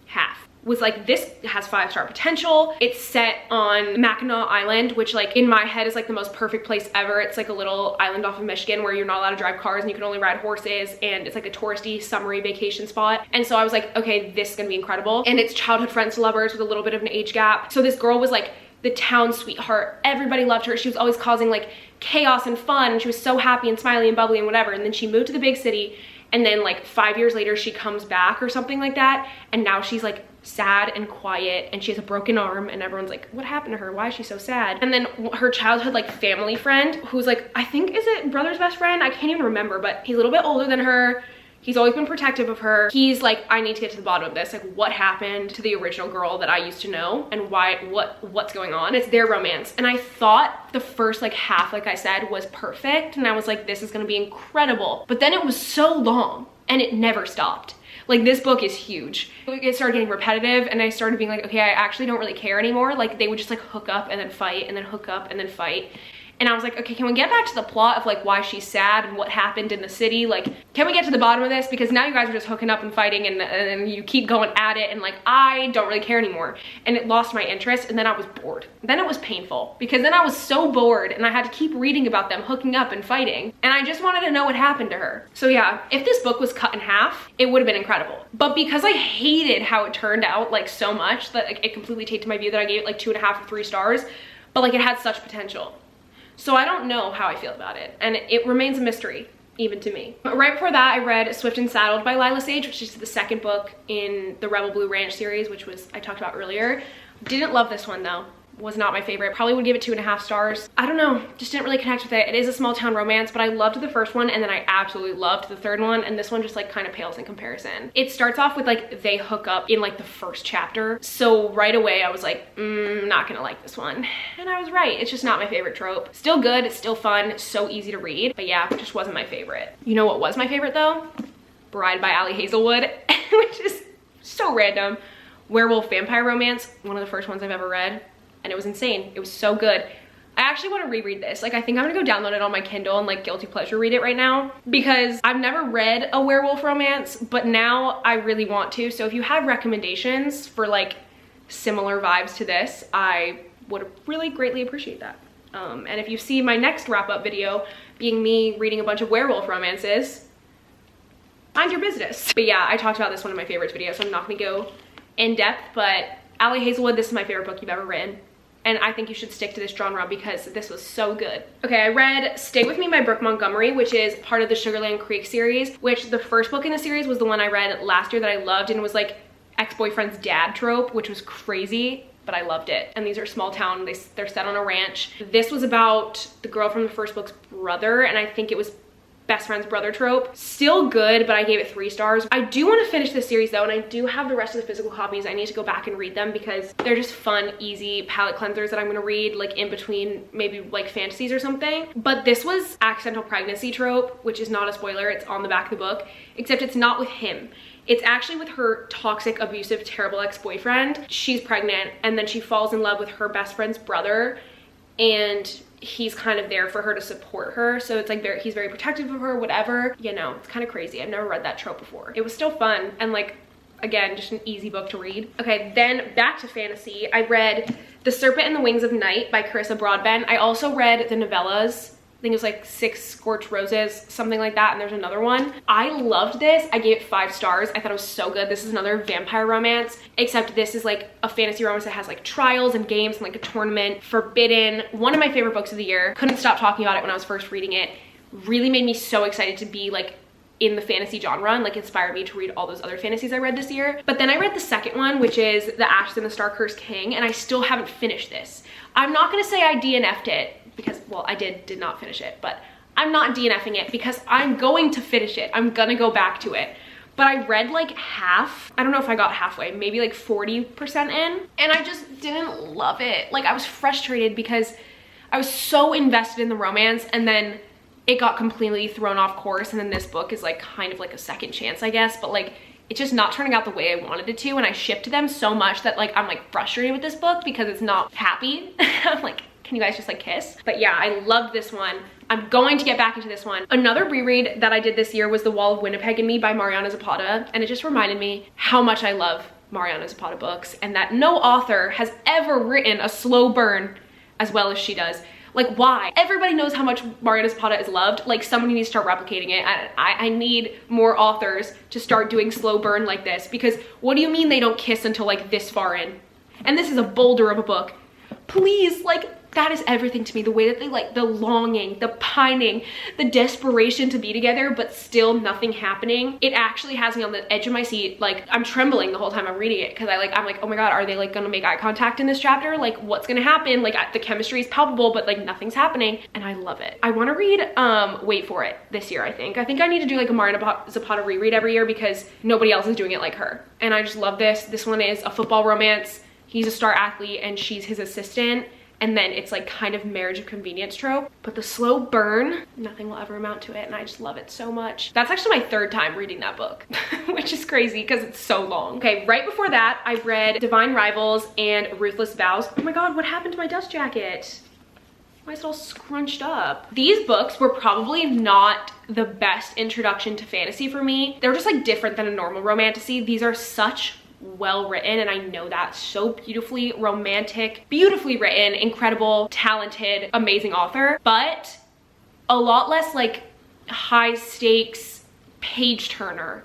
half. Was like, this has 5-star potential. It's set on Mackinac Island, which like in my head is like the most perfect place ever. It's like a little island off of Michigan where you're not allowed to drive cars and you can only ride horses, and it's like a touristy summery vacation spot. And so I was like, okay, this is gonna be incredible. And it's childhood friends to lovers with a little bit of an age gap. So this girl was like the town sweetheart. Everybody loved her. She was always causing like chaos and fun, and she was so happy and smiley and bubbly and whatever. And then she moved to the big city, and then like 5 years later she comes back or something like that, and now she's like sad and quiet and she has a broken arm and everyone's like, what happened to her? Why is she so sad? And then her childhood like family friend, who's like, I think, is it brother's best friend? I can't even remember, but he's a little bit older than her. He's always been protective of her. He's like, I need to get to the bottom of this. Like, what happened to the original girl that I used to know, and why, what's going on? It's their romance. And I thought the first like half, like I said, was perfect. And I was like, this is gonna be incredible. But then it was so long and it never stopped. Like, this book is huge. It started getting repetitive and I started being like, okay, I actually don't really care anymore. Like, they would just like hook up and then fight and then hook up and then fight. And I was like, okay, can we get back to the plot of like why she's sad and what happened in the city? Like, can we get to the bottom of this? Because now you guys are just hooking up and fighting and you keep going at it, and like, I don't really care anymore. And it lost my interest, and then I was bored. Then it was painful because then I was so bored and I had to keep reading about them hooking up and fighting. And I just wanted to know what happened to her. So yeah, if this book was cut in half, it would have been incredible. But because I hated how it turned out like so much that like it completely tainted my view, that I gave it like 2.5 or 3 stars, but like it had such potential. So I don't know how I feel about it, and it remains a mystery, even to me. Right before that, I read Swift and Saddled by Lila Sage, which is the second book in the Rebel Blue Ranch series, which was I talked about earlier. Didn't love this one though. Was not my favorite. Probably would give it 2.5 stars. I don't know, just didn't really connect with it. It is a small town romance, but I loved the first one, and then I absolutely loved the third one, and this one just like kind of pales in comparison. It starts off with like they hook up in like the first chapter, so right away I was like, not gonna like this one. And I was right, it's just not my favorite trope. Still good, it's still fun, so easy to read, but yeah, it just wasn't my favorite. You know what was my favorite though? Bride by Ali Hazelwood, which is so random. Werewolf vampire romance, one of the first ones I've ever read. And it was insane. It was so good. I actually want to reread this. Like, I think I'm gonna go download it on my Kindle and like guilty pleasure read it right now, because I've never read a werewolf romance, but now I really want to. So if you have recommendations for like similar vibes to this, I would really greatly appreciate that. And if you see my next wrap up video being me reading a bunch of werewolf romances, mind your business. But yeah, I talked about this one in my favorites video, so I'm not gonna go in depth, but Ali Hazelwood, this is my favorite book you've ever written. And I think you should stick to this genre because this was so good. Okay, I read Stay With Me by Brooke Montgomery, which is part of the Sugarland Creek series, which the first book in the series was the one I read last year that I loved, and it was like ex-boyfriend's dad trope, which was crazy, but I loved it. And these are small town, they're set on a ranch. This was about the girl from the first book's brother, and I think it was best friend's brother trope. Still good, but I gave it 3 stars. I do want to finish this series though, and I do have the rest of the physical copies. I need to go back and read them because they're just fun, easy palette cleansers that I'm gonna read like in between maybe like fantasies or something. But this was accidental pregnancy trope, which is not a spoiler, it's on the back of the book, except it's not with him. It's actually with her toxic, abusive, terrible ex-boyfriend. She's pregnant, and then she falls in love with her best friend's brother, and he's kind of there for her to support her. So it's like he's very protective of her, whatever. You know, it's kind of crazy. I've never read that trope before. It was still fun, and like, again, just an easy book to read. Okay, then back to fantasy. I read The Serpent and the Wings of Night by Carissa Broadbent. I also read the novellas. I think it was like 6 Scorched Roses, something like that, and there's another one. I loved this. I gave it 5 stars. I thought it was so good. This is another vampire romance, except this is like a fantasy romance that has like trials and games and like a tournament. Forbidden, one of my favorite books of the year. Couldn't stop talking about it when I was first reading it. Really made me so excited to be like in the fantasy genre, and like inspired me to read all those other fantasies I read this year. But then I read the second one, which is The Ashes and the Star-Cursed King, and I still haven't finished this. I'm not gonna say I DNF'd it, because, well, I did not finish it, but I'm not DNFing it because I'm going to finish it. I'm gonna go back to it. But I read like half. I don't know if I got halfway, maybe like 40% in, and I just didn't love it. Like, I was frustrated because I was so invested in the romance, and then it got completely thrown off course, and then this book is like kind of like a second chance, I guess, but like it's just not turning out the way I wanted it to, and I shipped them so much that like I'm like frustrated with this book because it's not happy. I'm like, can you guys just like kiss? But yeah, I loved this one. I'm going to get back into this one. Another reread that I did this year was The Wall of Winnipeg Me by Mariana Zapata, and it just reminded me how much I love Mariana Zapata books, and that no author has ever written a slow burn as well as she does. Like, why? Everybody knows how much Mariana Zapata is loved. Like, somebody needs to start replicating it. I need more authors to start doing slow burn like this, because what do you mean they don't kiss until like this far in? And this is a boulder of a book. Please, like, that is everything to me. The way that they, like, the longing, the pining, the desperation to be together, but still nothing happening. It actually has me on the edge of my seat. Like, I'm trembling the whole time I'm reading it, because I'm like, oh my God, are they like gonna make eye contact in this chapter? Like, what's gonna happen? Like, the chemistry is palpable, but like nothing's happening, and I love it. I want to read Wait For It this year. I think I need to do like a Mariana Zapata reread every year because nobody else is doing it like her, and I just love this. This one is a football romance. He's a star athlete and she's his assistant, and then it's like kind of marriage of convenience trope, but the slow burn, nothing will ever amount to it, and I just love it so much. That's actually my 3rd time reading that book, which is crazy because it's so long. Okay, right before that, I read Divine Rivals and Ruthless Vows. Oh my God, what happened to my dust jacket? Why is it all scrunched up? These books were probably not the best introduction to fantasy for me. They're just like different than a normal romantasy. These are such well written, and I know that, so beautifully romantic, beautifully written, incredible, talented, amazing author, but a lot less like high stakes page turner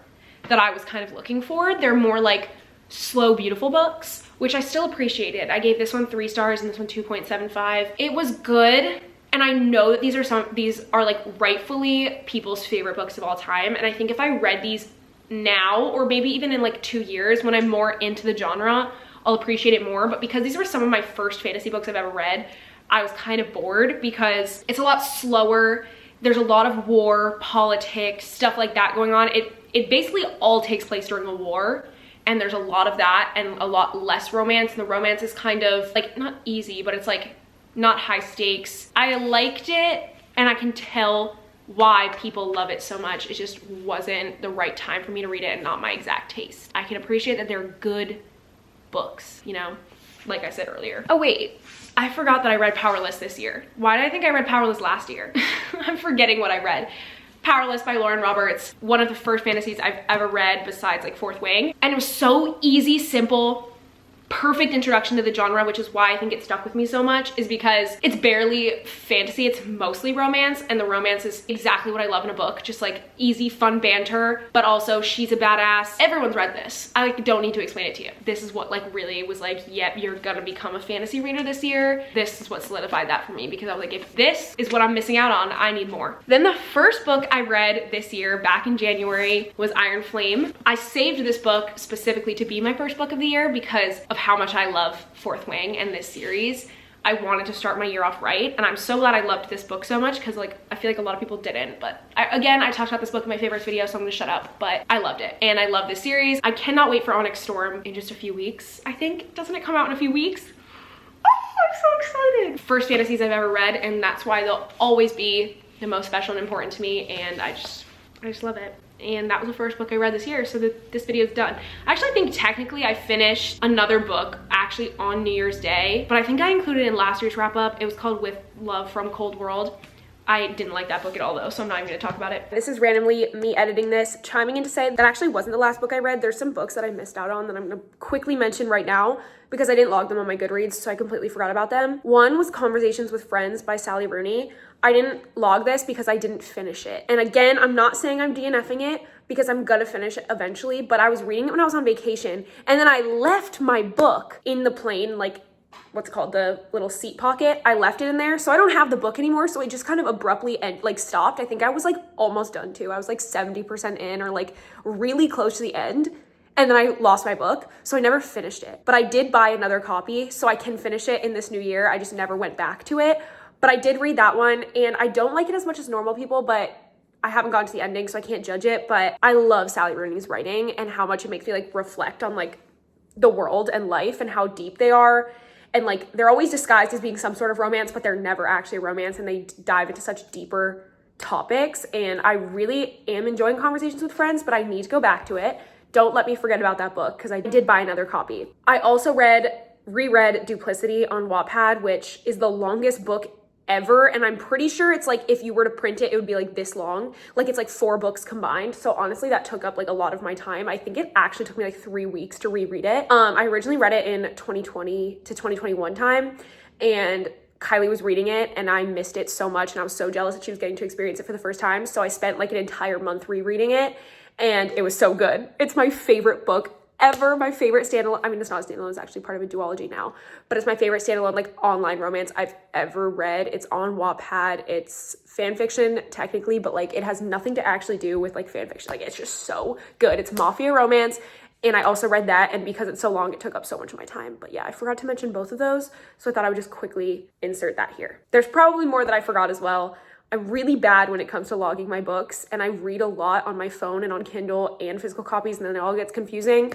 that I was kind of looking for. They're more like slow, beautiful books, which I still appreciated. I gave this one 3 stars and this one 2.75. It was good, and I know that these are like rightfully people's favorite books of all time, and I think if I read these now, or maybe even in like 2 years when I'm more into the genre, I'll appreciate it more. But because these were some of my first fantasy books I've ever read, I was kind of bored because it's a lot slower. There's a lot of war, politics, stuff like that going on. It basically all takes place during a war, and there's a lot of that and a lot less romance, and the romance is kind of like not easy, but it's like not high stakes. I liked it, and I can tell why people love it so much. It just wasn't the right time for me to read it and not my exact taste. I can appreciate that they're good books, you know, like I said earlier. Oh wait, I forgot that I read Powerless this year. Why did I think I read Powerless last year? I'm forgetting what I read. Powerless by Lauren Roberts, one of the first fantasies I've ever read besides like Fourth Wing. And it was so easy, simple, perfect introduction to the genre, which is why I think it stuck with me so much, is because it's barely fantasy, it's mostly romance, and the romance is exactly what I love in a book. Just like easy, fun banter, but also she's a badass. Everyone's read this. I like don't need to explain it to you. This is what like really was like, yep, you're gonna become a fantasy reader this year. This is what solidified that for me, because I was like, if this is what I'm missing out on, I need more. Then the first book I read this year, back in January, was Iron Flame. I saved this book specifically to be my first book of the year because of how much I love Fourth Wing and this series. I wanted to start my year off right, and I'm so glad I loved this book so much, because like I feel like a lot of people didn't. But again, I talked about this book in my favorites video, so I'm gonna shut up, but I loved it and I love this series. I cannot wait for Onyx Storm in just a few weeks. I think, doesn't it come out in a few weeks? Oh, I'm so excited. First fantasies I've ever read, and that's why they'll always be the most special and important to me, and I just love it. And that was the first book I read this year, so this video is done. I actually think technically I finished another book actually on New Year's Day, but I think I included it in last year's wrap up. It was called With Love from Cold World. I didn't like that book at all though, so I'm not even gonna talk about it. This is randomly me editing this, chiming in to say that actually wasn't the last book I read. There's some books that I missed out on that I'm gonna quickly mention right now because I didn't log them on my Goodreads, so I completely forgot about them. One was Conversations with Friends by Sally Rooney. I didn't log this because I didn't finish it. And again, I'm not saying I'm DNFing it because I'm gonna finish it eventually, but I was reading it when I was on vacation, and then I left my book in the plane, like what's called the little seat pocket. I left it in there, so I don't have the book anymore, so it just kind of abruptly stopped. I think I was like almost done too. I was like 70% in, or like really close to the end, and then I lost my book, so I never finished it. But I did buy another copy, so I can finish it in this new year. I just never went back to it. But I did read that one, and I don't like it as much as normal people, but I haven't gotten to the ending, so I can't judge it. But I love Sally Rooney's writing and how much it makes me like reflect on like the world and life and how deep they are. And like they're always disguised as being some sort of romance, but they're never actually a romance, and they dive into such deeper topics. And I really am enjoying Conversations with Friends, but I need to go back to it. Don't let me forget about that book, because I did buy another copy. I also reread Duplicity on Wattpad, which is the longest book ever, and I'm pretty sure it's like if you were to print it, it would be like this long. Like it's like 4 books combined. So honestly, that took up like a lot of my time. I think it actually took me like 3 weeks to reread it. I originally read it in 2020 to 2021 time, and Kylie was reading it, and I missed it so much, and I was so jealous that she was getting to experience it for the first time. So I spent like an entire month rereading it, and it was so good. It's my favorite book ever, my favorite standalone. I mean, it's not a standalone, it's actually part of a duology now, but it's my favorite standalone like online romance I've ever read. It's on Wattpad. It's fan fiction technically, but like it has nothing to actually do with like fan fiction. Like it's just so good. It's mafia romance, and I also read that, and because it's so long, it took up so much of my time. But yeah, I forgot to mention both of those, so I thought I would just quickly insert that here. There's probably more that I forgot as well. I'm really bad when it comes to logging my books, and I read a lot on my phone and on Kindle and physical copies, and then it all gets confusing.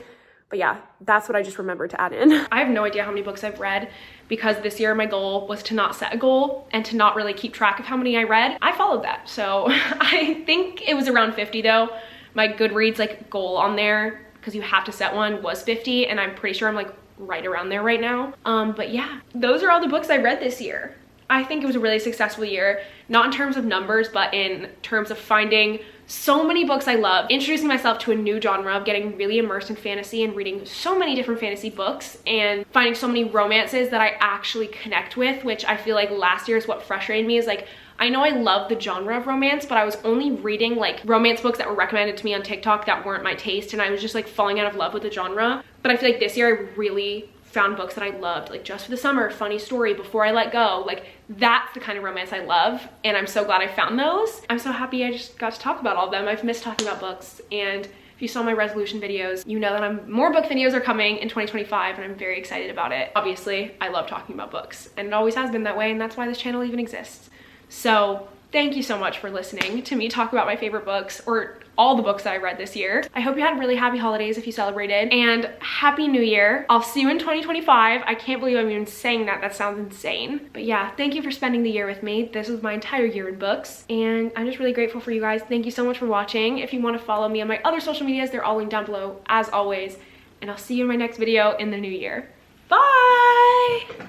But yeah, that's what I just remembered to add in. I have no idea how many books I've read, because this year my goal was to not set a goal and to not really keep track of how many I read. I followed that. So I think it was around 50 though. My Goodreads like goal on there, because you have to set one, was 50, and I'm pretty sure I'm like right around there right now. But yeah, those are all the books I read this year. I think it was a really successful year, not in terms of numbers, but in terms of finding so many books I love, introducing myself to a new genre, getting really immersed in fantasy and reading so many different fantasy books, and finding so many romances that I actually connect with, which I feel like last year is what frustrated me. Is like, I know I love the genre of romance, but I was only reading like romance books that were recommended to me on TikTok that weren't my taste, and I was just like falling out of love with the genre. But I feel like this year I really found books that I loved, like Just for the Summer, Funny Story, Before I Let Go. Like, that's the kind of romance I love, and I'm so glad I found those. I'm so happy I just got to talk about all of them. I've missed talking about books, and if you saw my resolution videos, you know that more book videos are coming in 2025, and I'm very excited about it. Obviously, I love talking about books, and it always has been that way, and that's why this channel even exists. So thank you so much for listening to me talk about my favorite books, or all the books that I read this year. I hope you had really happy holidays if you celebrated, and Happy New Year. I'll see you in 2025. I can't believe I'm even saying that. That sounds insane. But yeah, thank you for spending the year with me. This was my entire year in books, and I'm just really grateful for you guys. Thank you so much for watching. If you want to follow me on my other social medias, they're all linked down below as always, and I'll see you in my next video in the new year. Bye!